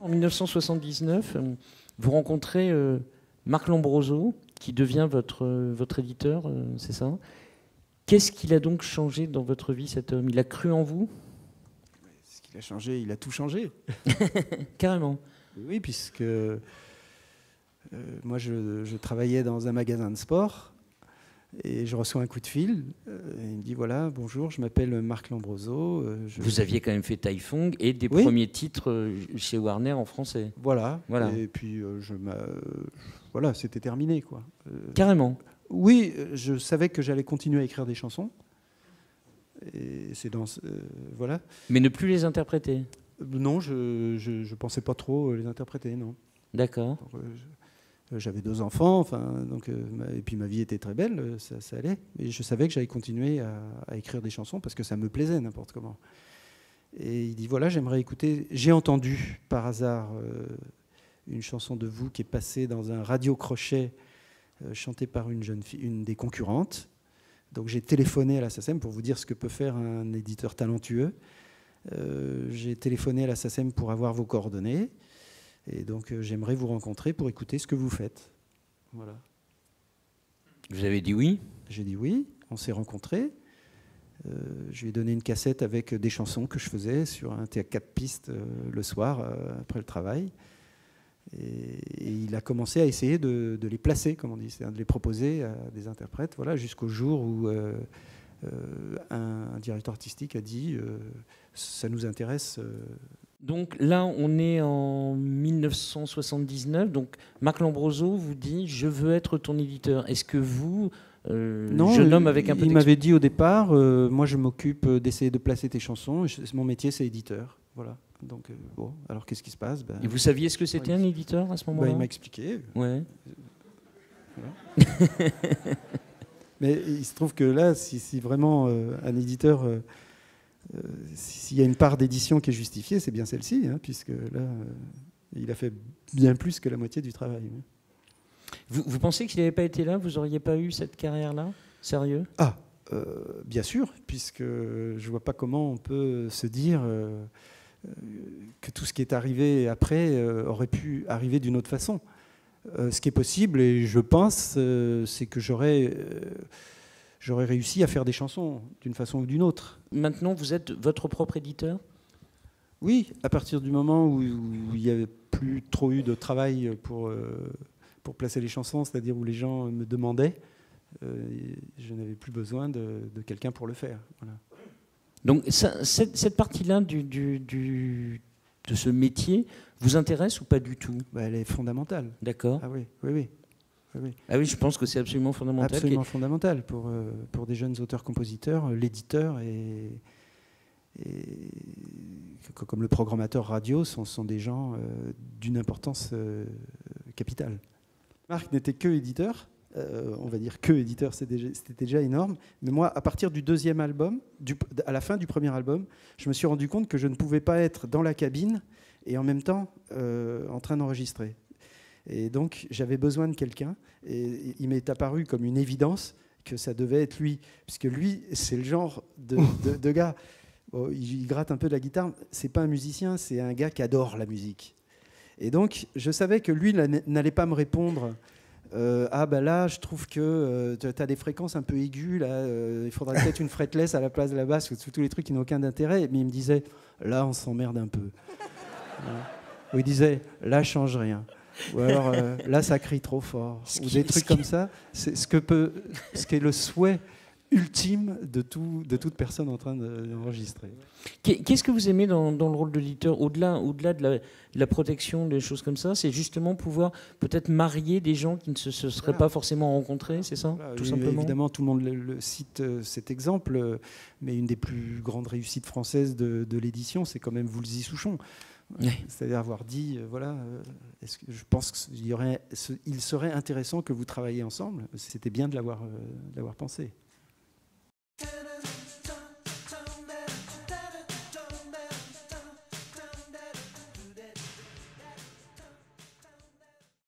En 1979, vous rencontrez Marc Lombroso, qui devient votre éditeur, c'est ça? Qu'est-ce qu'il a donc changé dans votre vie, cet homme? Il a cru en vous? Ce qu'il a changé, il a tout changé. Carrément. Oui, puisque moi, je travaillais dans un magasin de sport et je reçois un coup de fil. Il me dit, voilà, bonjour, je m'appelle Marc Lombroso. Vous aviez quand même fait Taifong et des Oui. premiers titres chez Warner en français. Voilà. Voilà. Et puis, voilà, c'était terminé, quoi. Carrément. Oui, je savais que j'allais continuer à écrire des chansons. Et c'est dans... voilà. Mais ne plus les interpréter. Non, je pensais pas trop les interpréter, non. D'accord. J'avais 2 enfants, donc, et puis ma vie était très belle, ça allait. Et je savais que j'allais continuer à écrire des chansons parce que ça me plaisait n'importe comment. Et il dit, voilà, j'aimerais écouter... J'ai entendu par hasard une chanson de vous qui est passée dans un radio-crochet chantée par une jeune fille, une des concurrentes. Donc j'ai téléphoné à la SACEM pour vous dire ce que peut faire un éditeur talentueux. J'ai téléphoné à la SACEM pour avoir vos coordonnées. Et donc j'aimerais vous rencontrer pour écouter ce que vous faites. Voilà. Vous avez dit oui? J'ai dit oui, on s'est rencontrés. Je lui ai donné une cassette avec des chansons que je faisais sur un théâtre 4 pistes le soir, après le travail. Et il a commencé à essayer de les placer, comme on dit, c'est-à-dire de les proposer à des interprètes, voilà, jusqu'au jour où un directeur artistique a dit ça nous intéresse. Donc là, on est en 1979. Donc Marc Lombroso vous dit je veux être ton éditeur. Est-ce que vous, non, jeune homme avec un peu il m'avait dit au départ moi je m'occupe d'essayer de placer tes chansons. Mon métier c'est éditeur. Voilà. Donc bon, alors qu'est-ce qui se passe? Et vous saviez ce que c'était un éditeur à ce moment-là? Il m'a expliqué. Ouais. Voilà. Mais il se trouve que là, si vraiment un éditeur, s'il y a une part d'édition qui est justifiée, c'est bien celle-ci, hein, puisque là, il a fait bien plus que la moitié du travail. Vous pensez que s'il n'avait pas été là, vous n'auriez pas eu cette carrière-là? Sérieux? Ah, bien sûr, puisque je ne vois pas comment on peut se dire que tout ce qui est arrivé après aurait pu arriver d'une autre façon. Ce qui est possible, et je pense, c'est que j'aurais réussi à faire des chansons d'une façon ou d'une autre. Maintenant, vous êtes votre propre éditeur? Oui, à partir du moment où il n'y avait plus trop eu de travail pour placer les chansons, c'est-à-dire où les gens me demandaient, je n'avais plus besoin de quelqu'un pour le faire. Voilà. Donc cette partie-là de ce métier vous intéresse ou pas du tout? Elle est fondamentale. D'accord. Ah oui, oui, oui. Oui. Ah oui, je pense que c'est absolument fondamental. Absolument fondamental pour des jeunes auteurs-compositeurs, l'éditeur et comme le programmateur radio sont des gens d'une importance capitale. Marc n'était que éditeur, on va dire que éditeur, c'était déjà énorme. Mais moi, à partir du 2e album, à la fin du 1er album, je me suis rendu compte que je ne pouvais pas être dans la cabine et en même temps en train d'enregistrer. Et donc, j'avais besoin de quelqu'un. Et il m'est apparu comme une évidence que ça devait être lui. Puisque lui, c'est le genre de gars... Bon, il gratte un peu de la guitare. C'est pas un musicien, c'est un gars qui adore la musique. Et donc, je savais que lui n'allait pas me répondre ah ben là, je trouve que tu as des fréquences un peu aiguës. Là, il faudrait peut-être une fretless à la place de la basse, ou tous les trucs qui n'ont aucun intérêt. Mais il me disait, là, on s'emmerde un peu. Voilà. Ou il disait, là, change rien. Ou alors, là, ça crie trop fort. Ou des trucs comme ça. C'est ce qu'est le souhait ultime de toute personne en train d'enregistrer. Qu'est-ce que vous aimez dans le rôle de l'éditeur, au-delà de la protection, des choses comme ça? C'est justement pouvoir peut-être marier des gens qui ne se seraient pas forcément rencontrés, c'est ça, tout simplement? Évidemment, tout le monde le cite cet exemple, mais une des plus grandes réussites françaises de l'édition, c'est quand même Woolsey Souchon. Oui. C'est-à-dire avoir dit, est-ce que je pense qu'il serait intéressant que vous travailliez ensemble. C'était bien de l'avoir pensé.